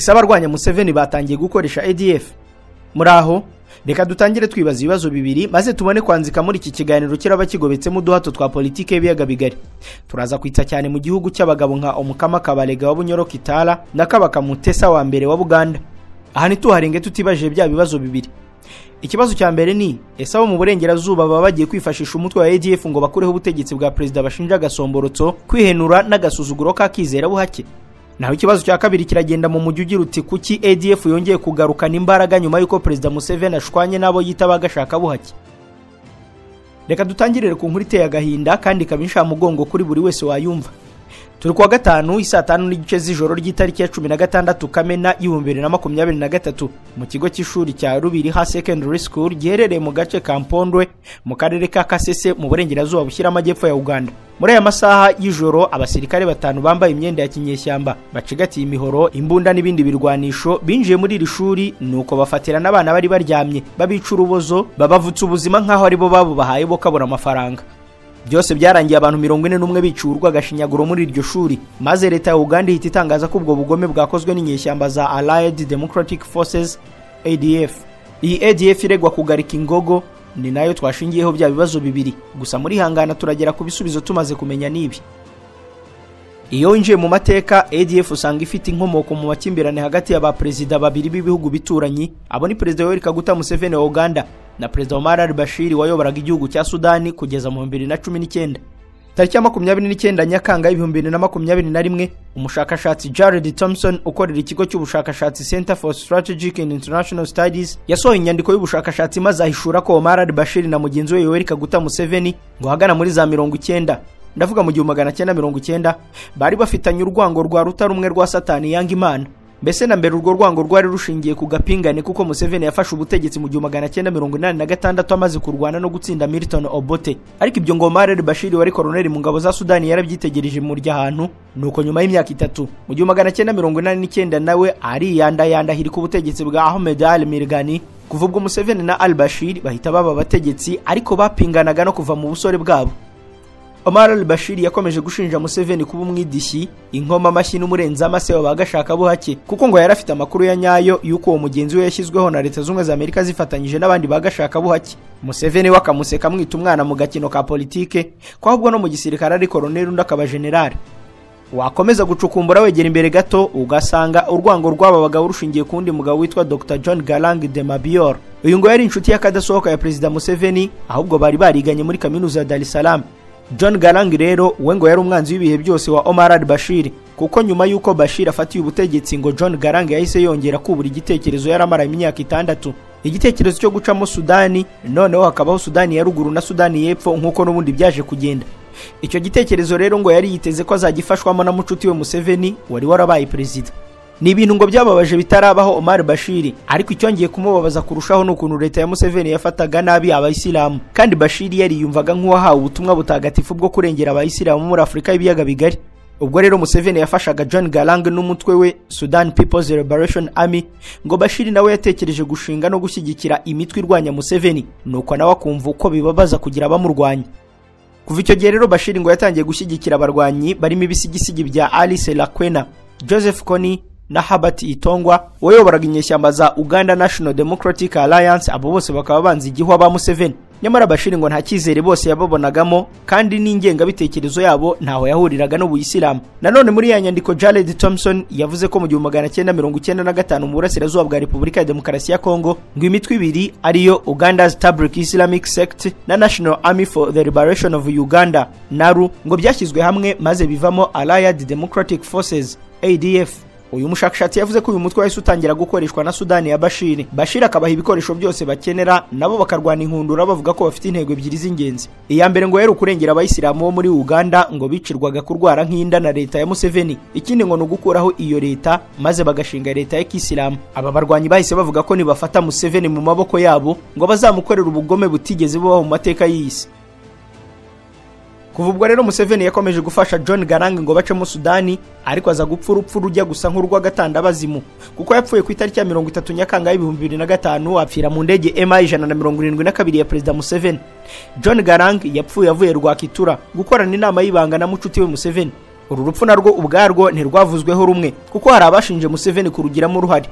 ese abarwanya Museveni batangiye gukoresha ADF? Muraho, reka dutangire twibaza ibibazo bibiri maze tubone kwanzika muri iki kiganiro kiraba kigobetsemo uduhato twa politike y'ibiyaga bigari. Turaza kwita cyane mu gihugu cy'abagabo nka Omukama Kabalega wa Bunyoro Kitala na Kabaka Mutesa wa mbere wa Buganda. Aha ntituharenge tutibaje bya bibazo bibiri. Ikibazo cya mbere ni ese abo mu burengerazuba baba bagiye kwifashisha umutwe wa ADF ngo bakureho ubutegetsi bwa president bashinja gasomborotso kwihenura n'agasuzuguro kakizera buhake. Naho ikibazo cya kabiri kiragenda mu mujyi ugira uti kuki ADF yongeye kugarukana imbaraga nyuma yuko president Museveni ashwanye nabo yita bagashaka buhake. Reka dutangirire ku nkuru iteye agahinda kandi kabinsha mugongo kuri buri wese wayumva. Turi kuwa gatanu isa 5 n'igice z'ijoro ry'itariki ya 16 Kamena 2023 mu kigo cy'ishuri cya Rubiriha Secondary School giherereye mu gace ka Mpondwe mu karere ka Kasese mu burengerazuba bushyira amajyepfo ya Uganda. Muri aya masaha y'ijoro abasirikare batanu bambaye imyenda ya kinyeshyamba bacigatiye imihoro, imbunda n'ibindi birwanisho binjiye muri iri shuri nuko bafatira n'abana bari baryamye babica urubozo babavutsa ubuzima nkaho ari bo babo bahaye bo kabura amafaranga. Byose byarangiye abantu 41 bicurwa gashinyaguro muri iryo shuri, maze leta ya Uganda ihita itangaza ko ubwo bugome bwakozwe n'inyeshyamba za Allied Democratic Forces ADF. Iyi ADF iregwa kugarika ingogo ni nayo twashingiyeho bya bibazo bibiri, gusa muri hangana turagera ku bisubizo tumaze kumenya nibi. Iyo winjiye mu mateka, ADF usanga ifite inkomoko mu makimbirane hagati y'aba president babiri b'ibihugu bituranyi, abo ni president Guhirika Museveni wa Uganda na president Omar al-Bashir wayoboraga igihugu cya Sudani kugeza mu 2019. Tariki ya 29 Nyakanga 2021, umushakashatsi Jared Thompson ukorera ikigo cy'ubushakashatsi Center for Strategic and International Studies yasohoye inyandiko y'ubushakashatsi maze ahishura ko Omar al-Bashir na mugenzi we Guhirika Museveni ngo hagana muri za 90, ndavuga mu 1990, bari bafitanye urwango rwa rutarumwe rwa Satani yanga Imana. Mbese na mbere urwo rwango rwari rushingiye ku gapingane kuko Museveni yafashe ubutegetsi mu 1986 amaze kurwana no gutsinda Milton Obote. Ariko ibyo ngo Omar al-Bashir wari koloneli mu ngabo za Sudani yarabyitegereje mu ry'ahantu, nuko nyuma y'imyaka 3 mu 1989 nawe ari yanda hirika ubutegetsi bwa Ahmed al-Mirgani. Kuva ubwo Museveni na al-Bashir bahita baba bategetsi ariko bapinganaga no kuva mu busore bwabo. Omar al-Bashir yakomeje gushinja Museveni kuba umwidishyi, inkoma amashyi n'umurenza amase wabagashaka buhake kuko ngo yarafite amakuru ya nyayo yuko uwo mugenzi we yashyizweho na leta z'umwe za Amerika zifatanyije n'abandi bagashaka buhake. Museveni wakamuseka mwita umwana mu gakino ka politike ko ahubwo no mu gisirikare ari koloneli undi akaba general. Wakomeza gucukumbura wegera imbere gato ugasanga urwango rw'ababaga rushingiye kundi mugabo witwa Dr. John Garang de Mabior. Uyu ngo yari inshuti y'akadasohoka ya president Museveni, ahubwo bari bariganye muri kaminuza ya Dar es Salaam. John Garang rero we ngo yari umwanzi w'ibihe byose wa Omar al-Bashir kuko nyuma yuko Bashir afatiye ubutegetsi ngo John Garang yahise yongera kubura igitekerezo yaramara imyaka 6, igitekerezo cyo gucamo Sudani, noneho hakabaho Sudani ya ruguru na Sudani y'epfo nkuko n'ubundi byaje kugenda. Icyo gitekerezo rero ngo yari yiteze ko azagifashwamo na mucuti we Museveni wari warabaye president. Ni ibintu ngo byababaje bitarabaho Omar al-Bashir, ariko icyongeye kumubabaza kurushaho n'ukuntu leta ya Museveni yafataga nabi abayisilamu, kandi Bashir yari yumvaga nk'uwahawe ubutumwa butagatifu bwo kurengera abayisilamu muri Afrika y'ibiyaga bigari. Ubwo rero Museveni yafashaga John Garang n'umutwe we Sudan People's Liberation Army, ngo Bashir nawe yatekereje gushinga no gushyigikira imitwe irwanya Museveni, nuko nawe akumva uko bibabaza kugira abamurwanya. Kuva icyo gihe rero Bashir ngo yatangiye gushyigikira abarwanyi barimo ibisigisigi bya Alice Lakwena, Joseph Kony na Herbert Itongwa wayoboraga inyeshyamba za Uganda National Democratic Alliance. Abo bose bakaba banzi igihwa ba Museveni. Nyamara Bashir ngo nta cyizere bose yababonagamo kandi n'ingenga bitekerezo yabo ntaho yahuriraga n'ubuyisilamu. Nanone muri ya nyandiko Jared Thompson yavuze ko mu 1995 mu burasirazuba bwa Repubulika ya Demokarasi ya Kongo ngo imitwe ibiri ariyo Uganda's Tabligh Islamic Sect na National Army for the Liberation of Uganda NARU ngo byashyizwe hamwe maze bivamo Allied Democratic Forces ADF. Uyu mushakashatsi yavuze ko uyu mutwe wahise utangira gukoreshwa na Sudani ya Bashir. Bashir akabaha ibikoresho byose bakenera, nabo bakarwana inkundura bavuga ko bafite intego ebyiri z'ingenzi. Iya mbere ngo yari ukurengera abayisilamu bo muri Uganda ngo bicirwaga kurwara nk'inda na leta ya Museveni. Ikindi ngo nugukuraho iyo leta maze bagashinga leta ya Kisilamu. Aba barwanyi bahise bavuga ko nibafata Museveni mu maboko yabo ngo bazamukorera ubugome butigeze bubaho mu mateka y'isi. Kuva ubwo rero Museveni yakomeje gufasha John Garang ngo bace mu Sudani, ariko aza gupfa urupfu rujya gusa nk'urwa gatandabazimu kuko yapfuye ku itariki ya 30 Nyakanga 2025 apfira mu ndege MI-172 ya president Museveni. John Garang yapfuye avuye Rwakitura gukorana inama y'ibanga na mucuti we Museveni. uru rupfu narwo ubwarwo ntirwavuzweho rumwe kuko hari abashinje Museveni kurugiramo uruhare.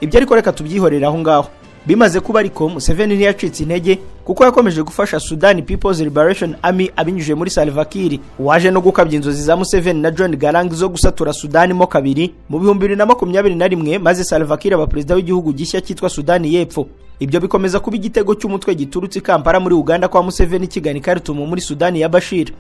Ibyo ariko reka tubyihorera aho ngaho. Bimaze kuba ariko Museveni ntiyacitse intege kuko yakomeje gufasha Sudan People's Liberation Army abinyujije muri Salva Kiir waje no gukabya inzozi za Museveni na John Garang zo gusatura Sudan mo kabiri mu 2021 maze Salva Kiir aba perezida w'igihugu gishya cyitwa Sudan y'Epfo. Ibyo bikomeza kuba igitego cy'umutwe giturutse Kampala muri Uganda kwa Museveni kigani Khartoum muri Sudan ya Bashir.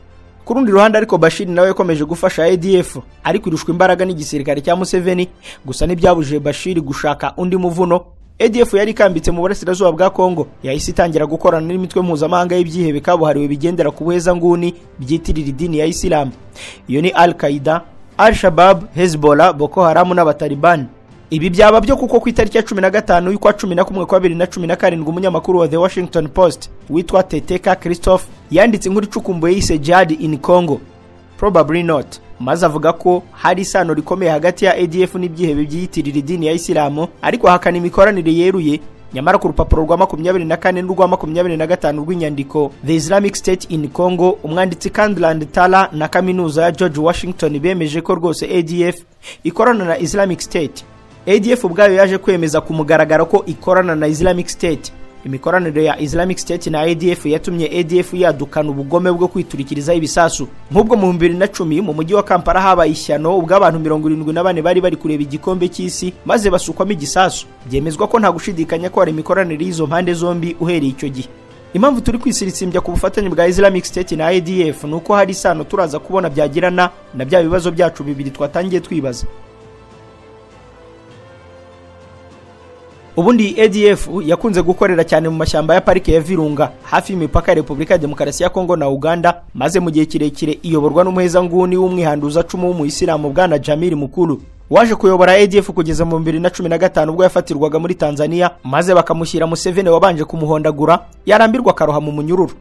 Ku rundi ruhande ariko Bashir nawe yakomeje gufasha ADF ariko irushwa imbaraga n'igisirikare cya Museveni, gusa n'ibyabujije Bashir gushaka undi muvuno. ADF yari kambitse mu burasirazuba bwa Kongo yahise itangira gukorana n'imitwe mpuzamahanga y'ibyihebe kabuhariwe bigendera ku buheza nguni byitirira idini ya Islam. Iyo ni Al-Qaeda, Al-Shabaab, Hezbollah, Boko Haram n'Abataliban. Ibi byaba byo kuko ku itariki ya 15 y'ukwa 11/2017 umunyamakuru wa The Washington Post witwa Teteka Christophe yanditse inkuru icukumbuye yise Jihad in Congo. Probably not. Maze avuga ko hari isano rikomeye hagati ya ADF n'ibyihebe byiyitirira idini ya Islam, ariko hakana imikoranire yeruye. Nyamara ku rupapuro rwa 24 n'urwa 25 rw'inyandiko The Islamic State in Congo, umwanditsi Candland Tala na kaminuza ya George Washington bemeje ko rwose ADF ikorana na Islamic State. ADF ubwayo yaje kwemeza ku mugaragaro ko ikorana na Islamic State. Imikoranire ya Islamic State na ADF yatumye ADF yadukana ubugome bwo kwiturikiriza ibisasu. Nk'ubwo mu 2010 mu mujyi wa Kampala haba ishyano ubwo abantu 74 bari kureba igikombe cy'isi maze basukwamo igisasu. Byemezwa ko nta gushidikanya ko hari imikoranire y'izo mpande zombi uhereye icyo gihe. Impamvu turi kwisiritsembya ku bufatanye bwa Islamic State na ADF nuko hari isano turaza kubona byagirana na bya bibazo byacu bibiri twatangiye twibaza. Ubundi ADF yakunze gukorera cyane mu mashyamba ya parike ya Virunga hafi y'imipaka ya Repubulika ya Demokarasi ya Kongo na Uganda, maze mu gihe kirekire iyoborwa n'umuheza nguni w'umwihanduza cumu w'umuyisilamu bwana Jamil Mukulu waje kuyobora ADF kugeza mu 2015 ubwo yafatirwaga muri Tanzania, maze bakamushyira Museveni wabanje kumuhondagura yarambirwa karoha mu munyururu.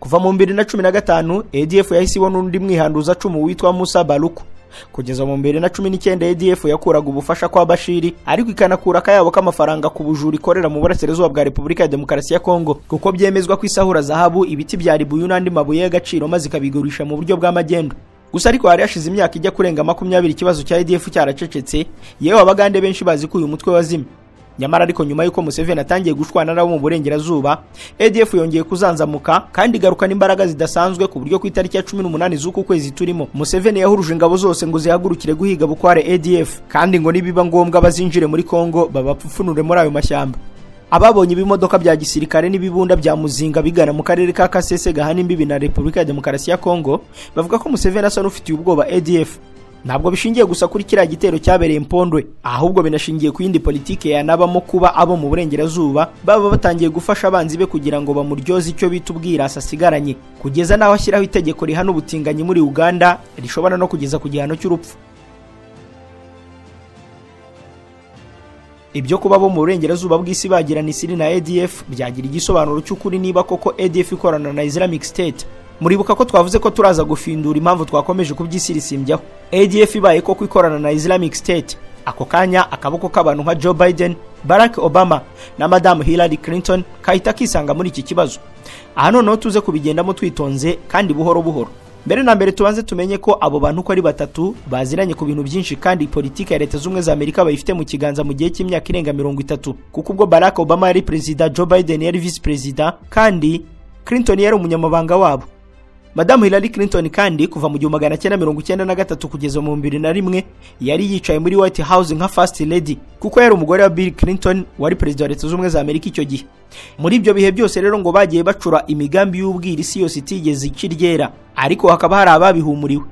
Kuva mu 2015 ADF yahise ibona undi mwihanduza cumu witwa Musa Baluku. Kugeza mu 2019 ADF yakuraga ubufasha kwa Bashiri ariko ikanakura akayabo k'amafaranga ku bujuri ikorera mu burasirazuba bwa Repubulika ya Demokarasi ya Kongo kuko byemezwa ko isahura zahabu, ibiti bya ribuyu n'andi mabuye y'agaciro maze ikabigurisha mu buryo bw'amagendo. Gusa ariko hari hashize imyaka ijya kurenga 20 ikibazo cya ADF cyaracecetse, yewe abagande benshi bazi ko uyu mutwe wazimye. Nyamara ariko nyuma yuko Museveni atangiye gushwana nabo mu burengerazuba, ADF yongeye kuzanzamuka kandi garukana imbaraga zidasanzwe ku buryo ku itariki ya 18 z'uku kwezi turimo Museveni yahuruje ingabo zose ngo zihagurukire guhiga bukware ADF, kandi ngo nibiba ngombwa bazinjire muri Kongo babapfufunure muri ayo mashyamba. Ababonye ibimodoka bya gisirikare n'ibibunda bya muzinga bigana mu karere ka Kasese gahana imbibi na Repubulika ya Demokarasi ya Kongo bavuga ko Museveni asa n'ufitiye ubwoba ADF. Ntabwo bishingiye gusa kuri kiriya gitero cyabereye Mpondwe, ahubwo binashingiye ku yindi politike yanabamo kuba abo mu burengerazuba baba batangiye gufasha abanzi be kugira ngo bamuryoze icyo bita ubwirasi asigaranye, kugeza naho ashyiraho itegeko rihana ubutinganyi muri Uganda rishobora no kugeza ku gihano cy'urupfu. Ibyo kuba bo mu burengerazuba bw'isi bagirana isiri na ADF byagira igisobanuro cy'ukuri niba koko ADF ikorana na Islamic State. Muribuka ko twavuze ko turaza gufindura impamvu twakomeje kubyisirisimbyaho. ADF ibaye ko kwikorana na Islamic State, ako kanya akaboko k'abantu nka Joe Biden, Barack Obama na Madame Hillary Clinton kahita kisanga muri iki kibazo. Aha noneho tuze kubigendamo twitonze kandi buhoro buhoro. Mbere na mbere tubanze tumenye ko abo bantu uko ari batatu baziranye ku bintu byinshi kandi politika ya Leta z'Ubumwe za Amerika bayifite mu kiganza mu gihe cy'imyaka irenga 30, kuko ubwo Barack Obama yari president, Joe Biden yari vice president kandi Clinton yari umunyamabanga wabo. Madame Hillary Clinton kandi kuva mu 1993 kugeza mu 2001 yari yicaye muri White House nka first lady kuko yari umugore wa Bill Clinton wari president wa Leta z'Ubumwe za Amerika icyo gihe. Muri ibyo bihe byose rero ngo bagiye bacura imigambi y'ubwirisi yose itigeze ikiryera, ariko hakaba hari ababihumuriwe.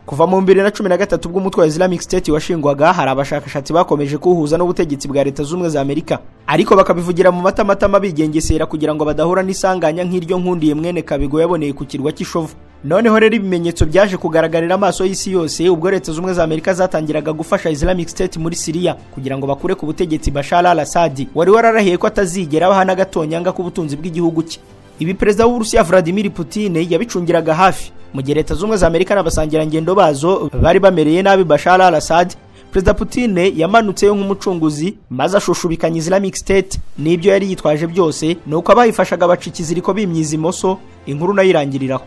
Kuva mu 2013 ubwo umutwe wa Islamic State washingwaga, hari abashakashatsi bakomeje kuhuza n'ubutegetsi bwa Leta z'Ubumwe za Amerika, ariko bakabivugira mu matamatama bigengesera kugira ngo badahura n'isanganya nk'iryo nkundiye mwene Kabigo yaboneye ku kirwa cy'Ishovu. Noneho rero ibimenyetso byaje kugaragarira amaso y'isi yose ubwo Leta z'Ubumwe za Amerika zatangiraga gufasha Islamic State muri Syria kugira ngo bakure ku butegetsi Bashar al-Assad wari wararahiye ko atazigera bahana gatonyanga ku butunzi bw'igihugu cye. Ibi Perezida w'Uburusiya Vladimir Putin yabicungiraga hafi mu gihe Leta z'Ubumwe za Amerika n'abasangira ngendo bazo bari bamereye nabi Bashar al-Assad. Perezida Putin yamanutseyo nk'umucunguzi maze ashushubikanya Islamic State n'ibyo yari yitwaje byose, nuko abayifashaga bacikiziriko bimyiza imoso inkuru nayirangiriraho.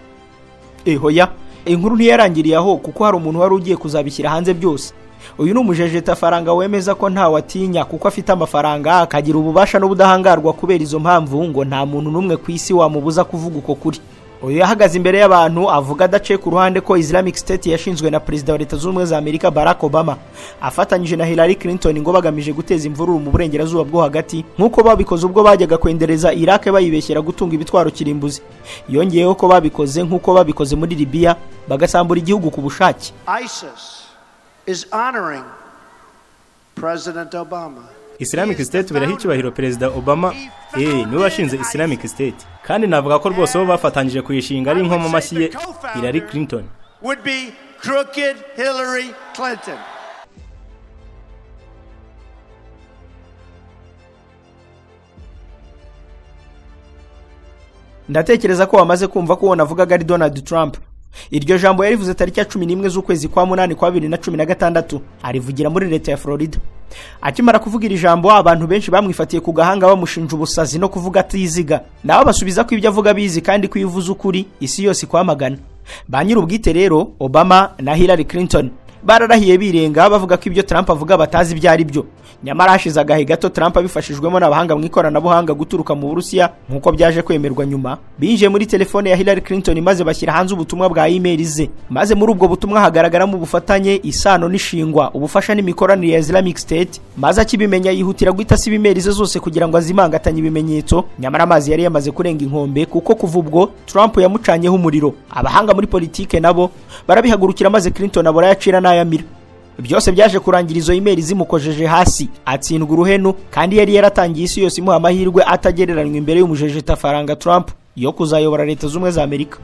Hoya inkuru ntiyarangiriye aho kuko hari umuntu wari ugiye kuzabishyira hanze byose. Uyu ni umujejeta faranga wemeza ko nta watinya kuko afite amafaranga akagira ububasha n'ubudahangarwa kubera izo mpamvu ngo nta muntu n'umwe ku isi wamubuza kuvuga uko kuri. Uyu yahagaze imbere y'abantu avuga adace ku ruhande ko Islamic State yashinzwe na Perezida wa Leta Zunze Ubumwe za Amerika Barack Obama afatanyije na Hillary Clinton ngo bagamije guteza imvururu mu burengerazuba bwo hagati nk'uko babikoze ubwo bajyaga kwendereza Iraq bayibeshyera gutunga ibitwaro kirimbuzi. Yongeyeho ko babikoze nk'uko babikoze muri Libya bagasambura igihugu ku bushake. ISIS is honoring President Obama. Islamic State biraha icyubahiro Perezida Obama niwe washinze Islamic State kandi navuga ko rwose bo bafatanyije kuyishinga ari nko mu mashyi ye Hillary Clinton. Would be crooked Hillary Clinton. Ndatekereza ko wamaze kumva ko navugaga ari Donald Trump. Iryo jambo yarivuze tariki ya 11 z'ukwezi kwa 8 kwa 2016 arivugira muri leta ya Florida. Akimara kuvuga iri jambo abantu benshi bamwifatiye ku gahanga bamushinja ubusazi no kuvuga atiziga. Nawe basubiza ko ibyo avuga bizi kandi ko ivuze ukuri isi yose kwamagana. Ba nyir'ubwite rero Obama na Hillary Clinton bararahiye birenga bavuga ko ibyo Trump avuga batazi byari byo. Nyamara hashize agahe gato Trump abifashijwemo n'abahanga mu ikoranabuhanga guturuka mu Burusiya nkuko byaje kwemerwa nyuma binjiye muri telefone ya Hillary Clinton maze bashyira hanze ubutumwa bwa email ze. Maze muri ubwo butumwa hagaragaramo ubufatanye, isano n'ishingwa, ubufasha n'imikoranire ya Islamic State. Maze akibimenya yihutira guhita siba email ze zose kugira ngo azimangatanye ibimenyetso. Nyamara amazi yari yamaze kurenga inkombe kuko kuva ubwo Trump yamucanyeho umuriro. Abahanga muri politike nabo barabihagurukira maze Clinton abora yacira n'ayamira. Byose byaje kurangira izo email zimukojeje hasi atsindwa uruhenu kandi yari yaratangiye isi yose imuha amahirwe atagereranywa imbere y'umujejeta faranga Trump yo kuzayobora Leta Zunze za Amerika.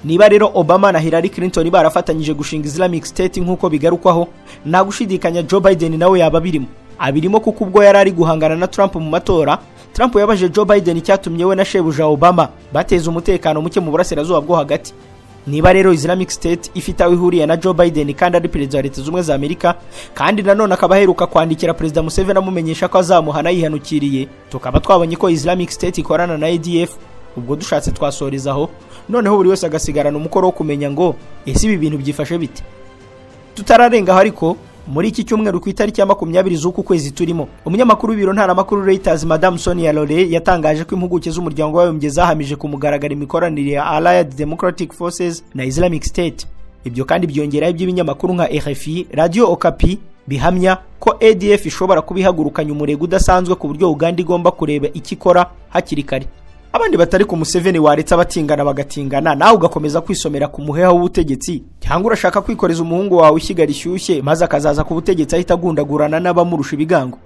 Niba rero Obama na Hillary Clinton barafatanyije gushinga Islamic State nkuko bigarukwaho, nta gushidikanya Joe Biden nawe yaba abirimo kuko ubwo yari ari guhangana na Trump mu matora, Trump yabaje Joe Biden cyatumye we na shebuja Obama bateza umutekano muke mu burasirazuba bwo hagati. Niba rero Islamic State ifite aho ihuriye na Joe Biden kandi ari Perezida wa Leta Zunze Ubumwe za Amerika kandi nanone akaba aheruka kwandikira Perezida Museveni amumenyesha ko azamuhana yihanukiriye, tukaba twabonye ko Islamic State ikorana na ADF, ubwo dushatse twasorezaho noneho buri wese agasigarana umukoro wo kumenya ngo ese ibi bintu byifashe bite. Tutararengaho ariko muri iki cyumweru ku itariki ya 20 z'uku kwezi turimo, umunyamakuru w'ibiro ntaramakuru Reuters Madame Sonia Lore yatangaje ko impuguke z'umuryango w'abibumbye zahamije kumugaragara imikoranire ya Allied Democratic Forces na Islamic State. Ibyo kandi byongeraho iby'ibinyamakuru nka RFI, Radio Okapi bihamya ko ADF ishobora kubihagurukanya umurego udasanzwe ku buryo Uganda igomba kureba ikikora hakiri kare. Abandi batari ku Museveni waretse abatingana bagatingana, nawe ugakomeza kwisomera ku muheha w'ubutegetsi cyangwa urashaka kwikoreza umuhungu wawe ishyiga rishyushye maze akazaza ku butegetsi ahita agundagurana n'abamurusha ibigango.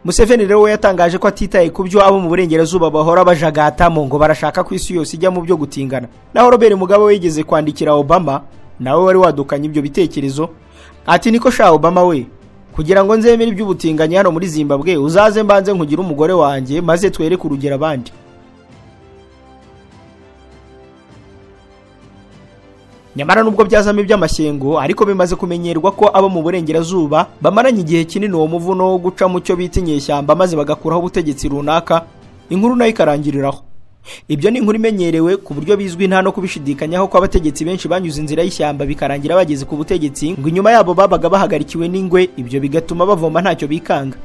Museveni rero yatangaje ko atitaye ku byo abo mu burengerazuba bahora bajagatamo ngo barashaka ku isi yose ijya mu byo gutingana. Naho Robert Mugabe wigeze kwandikira Obama nawe wari wadukanye ibyo bitekerezo ati niko sha Obama we, kugira ngo nzemere iby'ubutinganyi hano muri Zimbabwe uzaze mbanze nkugira umugore wanjye maze twereke urugero abandi. Nyamara nubwo byazamo iby'amashyengo ariko bimaze kumenyerwa ko abo mu burengerazuba bamaranye igihe kinini uwo muvuno wo guca mu cyo bita inyeshyamba maze bagakuraho ubutegetsi runaka, inkuru nayo ikarangiriraho. Ibyo ni inkuru imenyerewe ku buryo bizwi nta no kubishidikanyaho ko abategetsi benshi banyuze inzira y'ishyamba bikarangira bageze ku butegetsi ngo inyuma yabo babaga bahagarikiwe n'ingwe, ibyo bigatuma bavoma ntacyo bikanga.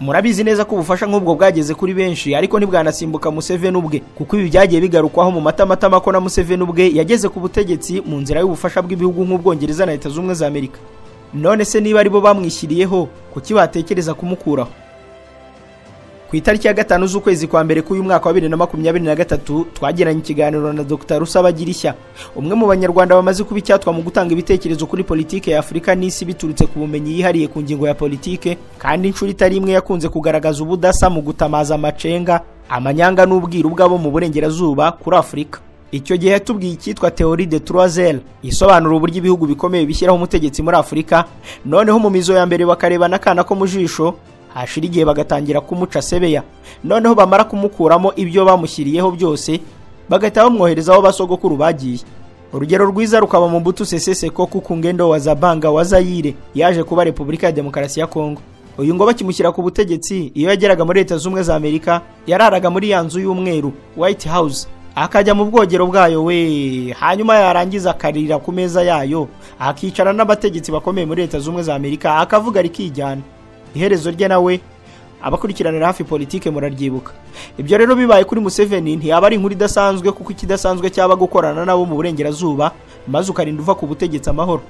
Murabizi neza ko ubufasha nk'ubwo bwageze kuri benshi ariko ntibwanasimbuka Museveni ubwe kuko ibi byagiye bigarukwaho mu matamatama ko na Museveni ubwe yageze ku butegetsi mu nzira y'ubufasha bw'ibihugu nk'Ubwongereza na Leta Zunze Ubumwe za Amerika. None se niba aribo bamwishyiriyeho kuki batekereza kumukuraho? Ku itariki ya 5 z'ukwezi kwa mbere k'uyu mwaka wa 2023 twagiranye ikiganiro na Dr. Rusabagirishya, umwe mu banyarwanda bamaze kuba icyatwa mu gutanga ibitekerezo kuri politike ya Afurika n'isi biturutse ku bumenyi yihariye ku ngingo ya politike, kandi inshuro itari imwe yakunze kugaragaza ubudasa mu gutamaza amacenga, amanyanga n'ubwiru bwabo mu burengerazuba kuri Afurika. Icyo gihe yatubwiye icyitwa Theorie de Trois Ailes, isobanura uburyo ibihugu bikomeye bishyiraho umutegetsi muri Afurika, noneho mu mizo ya mbere bakareba n'akana ko mu jisho, hashira igihe bagatangira kumuca sebeya, noneho bamara kumukuramo ibyo bamushyiriyeho byose bagahita bamwohereza aho basogokuru bagiye. Urugero rwiza rukaba mu Mobutu Sese Seko ku ngendo wa Zabanga wa Zaire yaje kuba Repubulika ya Demokarasi ya Kongo. Uyu ngo bakimushyira ku butegetsi iyo yageraga muri Leta Zunze Ubumwe za Amerika yararaga muri ya nzu y'umweru White House, akajya mu bwogero bwayo we, hanyuma yarangiza akarira ku meza yayo, akicara n'abategetsi bakomeye muri Leta z'Ubumwe za Amerika, akavuga rikijyana. Iherezo rye nawe abakurikiranira hafi politike muraryibuka. Ibyo rero bibaye kuri Museveni ntiyaba ari inkuru idasanzwe, kuko ikidasanzwe cyaba gukorana nabo mu burengerazuba maze ukarinda uva ku butegetsi amahoro.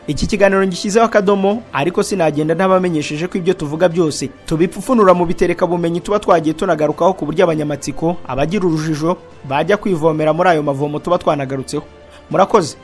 Iki kiganiro ngishyizeho akadomo, ariko sinagenda ntabamenyesheje ko ibyo tuvuga byose tubipfufunura mu bitereka bumenyi tuba twagiye tunagarukaho, ku buryo abanyamatsiko abagira urujijo bajya kwivomera muri ayo mavomo tuba twanagarutseho. Murakoze.